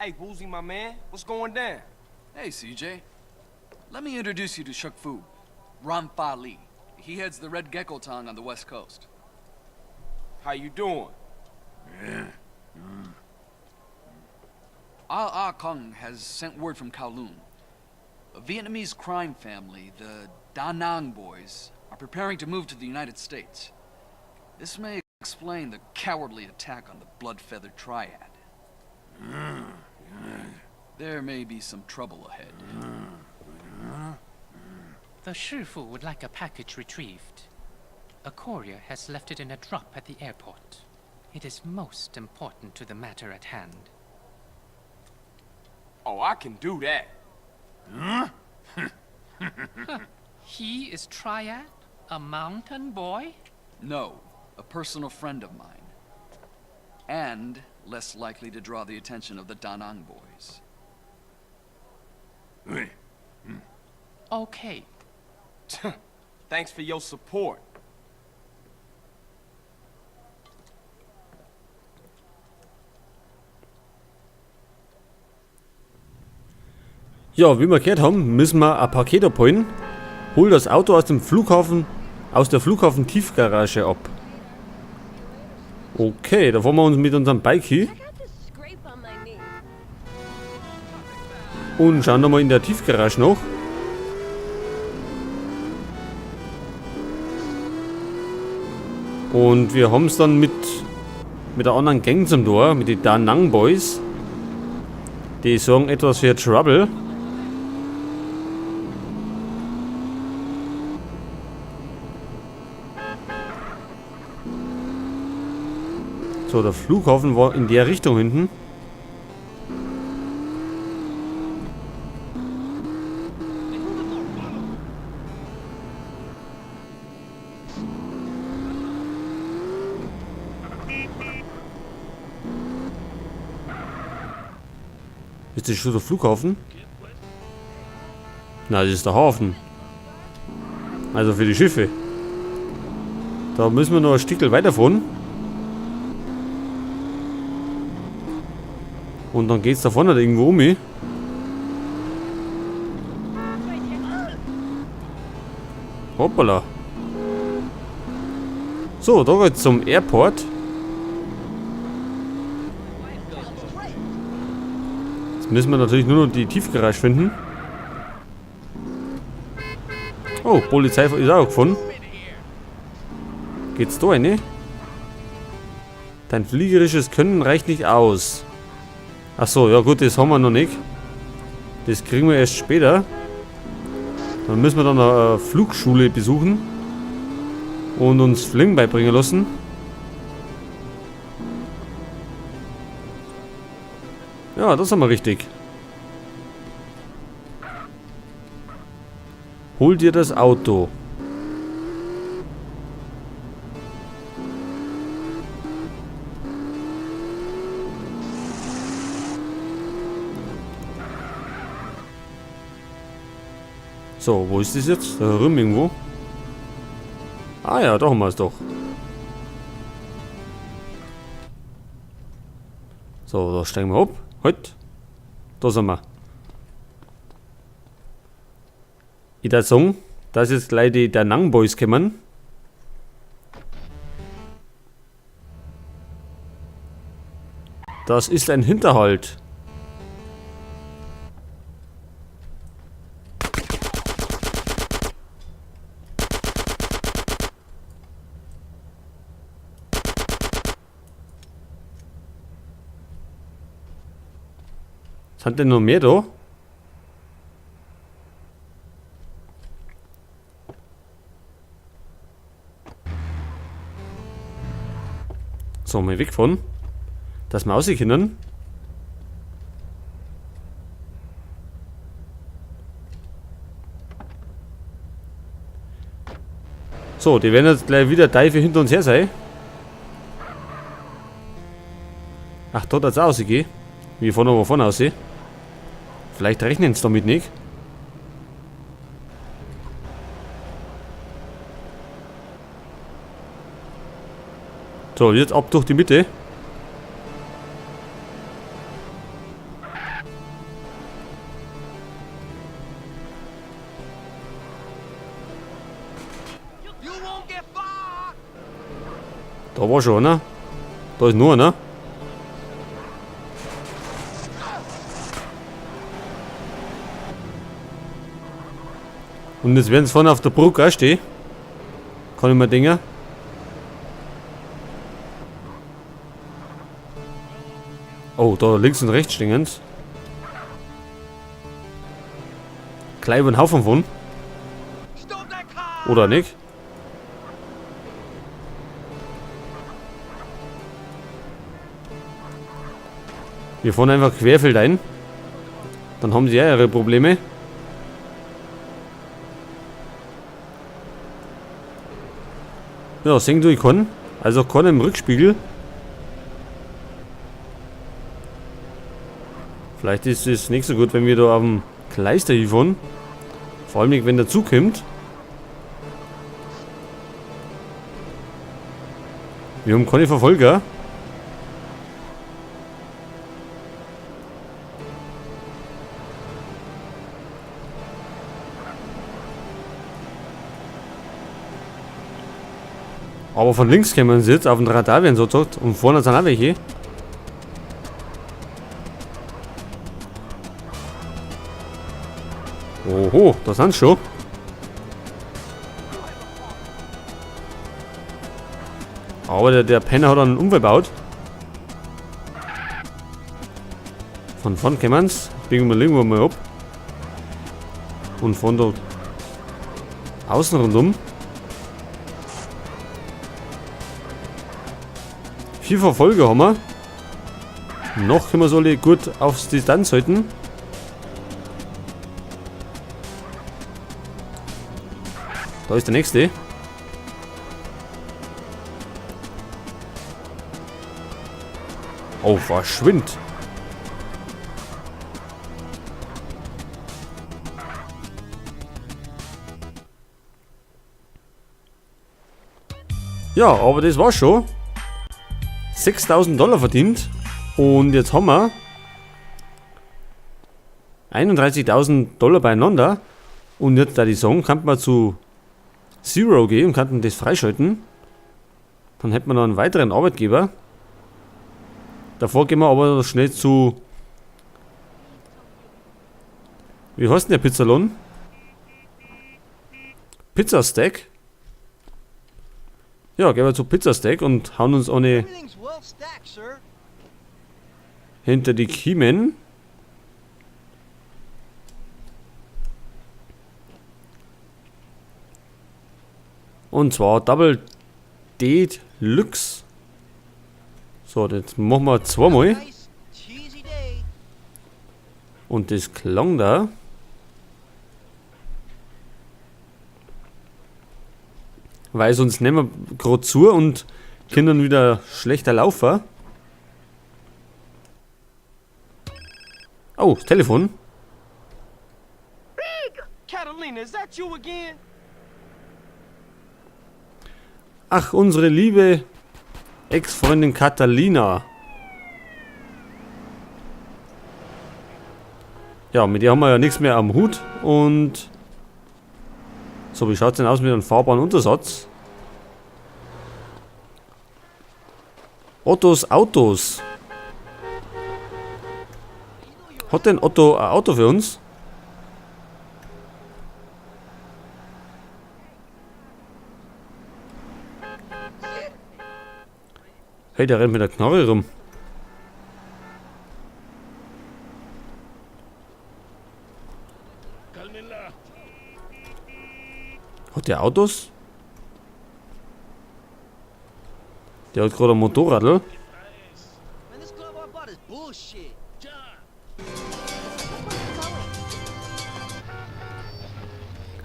Hey, Woozy, my man, what's going down? Hey, CJ. Let me introduce you to Shuk Fu, Ramfa Li. He heads the Red Gecko Tong on the west coast. How you doing? Ah Kong has sent word from Kowloon. A Vietnamese crime family, the Da Nang boys, are preparing to move to the United States. This may explain the cowardly attack on the Blood-Feather Triad. There may be some trouble ahead. The Shifu would like a package retrieved. A courier has left it in a drop at the airport. It is most important to the matter at hand. Oh, I can do that. He is Triad? A mountain boy? No, a personal friend of mine. And less likely to draw the attention of the Da Nang boys. Okay. Thanks for your support. Ja, wie wir gehört haben, müssen wir ein Paket abholen. Hol das Auto aus dem Flughafen, aus der Flughafen-Tiefgarage ab. Okay, da fahren wir uns mit unserem Bike hin. Und schauen wir mal in der Tiefgarage nach. Und wir haben es dann mit der anderen Gang zum Tor, mit den Da Nang Boys. Die sorgen etwas für Trouble. So, der Flughafen war in der Richtung hinten. Ist das schon der Flughafen? Nein, das ist der Hafen. Also für die Schiffe. Da müssen wir noch ein Stückchen weiterfahren. Und dann geht's da vorne irgendwo um. Hoppala. So, da geht's zum Airport. Jetzt müssen wir natürlich nur noch die Tiefgarage finden. Oh, Polizei ist auch gefunden. Geht's da rein? Dein fliegerisches Können reicht nicht aus. Achso, ja gut, das haben wir noch nicht. Das kriegen wir erst später. Dann müssen wir dann eine Flugschule besuchen. Und uns Fliegen beibringen lassen. Ja, das haben wir richtig. Hol dir das Auto. So, wo ist das jetzt? Da drüben irgendwo. Ah ja, da haben wir es doch. So, da steigen wir ab. Halt. Da sind wir. Ich würde sagen, dass jetzt gleich die Da Nang Boys kommen. Das ist ein Hinterhalt. Sind denn noch mehr da? So, mal weg von. Dass wir rausgehen können. So, die werden jetzt gleich wieder Teufel hinter uns her sein. Ach, dort hat es rausgehen. Wir fahren aber vorne aussehen. Vielleicht rechnen sie damit nicht. So, jetzt ab durch die Mitte. Da war schon einer. Da ist nur einer. Und jetzt werden sie vorne auf der Brücke auch stehen. Kann ich mir denken. Oh, da links und rechts stehen sie. Gleich über den Haufen von. Oder nicht? Wir fahren einfach querfeldein. Dann haben sie ja ihre Probleme. Ja, sehen du, ich kann. Also kann im Rückspiegel. Vielleicht ist es nicht so gut, wenn wir da auf dem Kleister hier fahren. Vor allem nicht, wenn der Zug kommt. Wir haben keine Verfolger. Aber von links kommen sie jetzt auf den Radar, werden so gesagt. Und vorne sind auch welche. Oho, da sind sie schon. Aber der Penner hat einen Unfall gebaut. Von vorn kommen sie. Biegen wir irgendwo mal ab. Und von da außen rundum. 4 Verfolger haben wir. Noch können wir so alle gut aufs Distanz halten. Da ist der nächste. Oh, verschwind. Ja, aber das war's schon. 6.000 Dollar verdient. Und jetzt haben wir 31.000 Dollar beieinander. Und jetzt, da die sagen, kann man zu Zero gehen und kann das freischalten. Dann hätten wir noch einen weiteren Arbeitgeber. Davor gehen wir aber noch schnell zu... Wie heißt denn der Pizzalon? Pizza Stack. Ja, gehen wir zu Pizza Stack und hauen uns eine hinter die Kiemen. Und zwar Double Deluxe. So, das machen wir zweimal. Und das klang da. Weil sonst nehmen wir gerade zu und können dann wieder schlechter laufen. Oh, das Telefon. Catalina, is that you again? Ach, unsere liebe Ex-Freundin Catalina. Ja, mit der haben wir ja nichts mehr am Hut. Und so, wie schaut es denn aus mit einem fahrbaren Untersatz? Ottos Autos. Hat denn Otto ein Auto für uns? Hey, der rennt mit der Knarre rum. Hat der Autos? Der hat gerade ein Motorradl.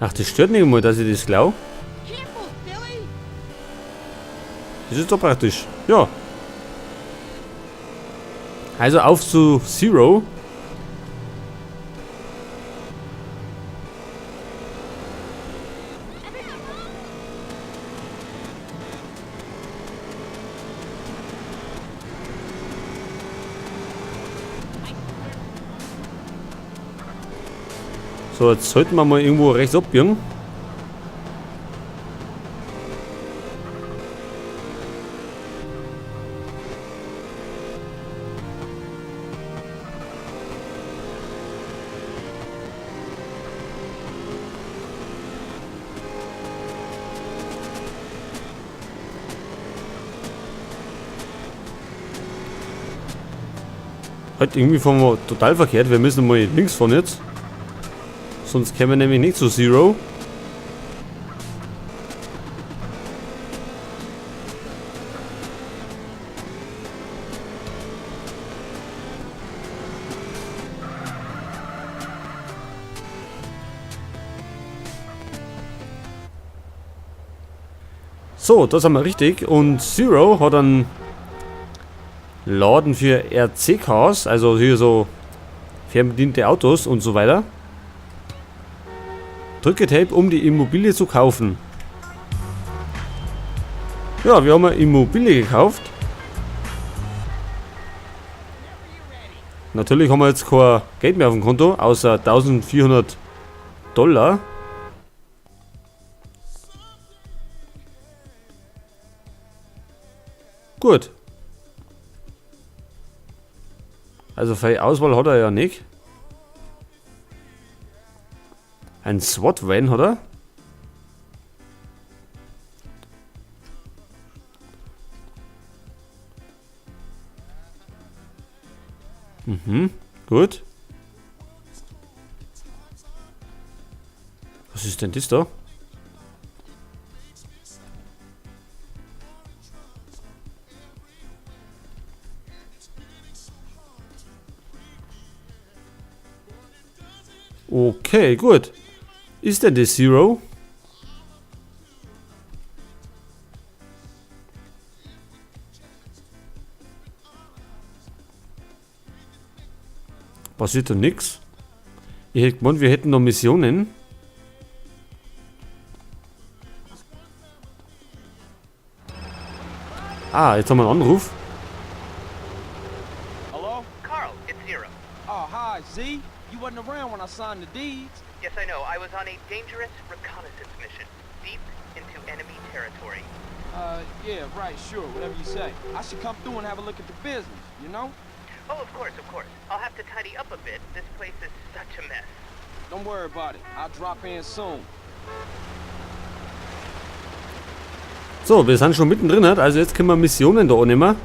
Ach, das stört nicht mal, dass ich das glaube. Das ist doch praktisch. Ja. Also auf zu Zero. So, jetzt sollten wir mal irgendwo rechts abbiegen. Halt, irgendwie fahren wir total verkehrt. Wir müssen mal links fahren jetzt. Sonst kämen wir nämlich nicht zu Zero. So, da sind wir richtig. Und Zero hat einen Laden für RC-Cars, also hier so fernbediente Autos und so weiter. Drücke Tape, um die Immobilie zu kaufen. Ja, wir haben eine Immobilie gekauft. Natürlich haben wir jetzt kein Geld mehr auf dem Konto, außer $1400. Gut. Also freie Auswahl hat er ja nicht. Ein SWAT-Van hat er. Gut. Was ist denn das da? Okay, gut. Ist denn das Zero? Passiert da nichts? Ich hätte gemeint, wir hätten noch Missionen. Ah, jetzt haben wir einen Anruf. Hello? Carl, it's Zero. Oh, hi, Z. You wasn't around when I signed the deeds. Yes, I know. I was on a dangerous reconnaissance mission, deep into enemy territory. Yeah, right, sure, whatever you say. I should come through and have a look at the business, you know? Oh, of course, of course. I'll have to tidy up a bit. This place is such a mess. Don't worry about it. I'll drop in soon. So, wir sind schon mittendrin, also jetzt können wir Missionen da annehmen.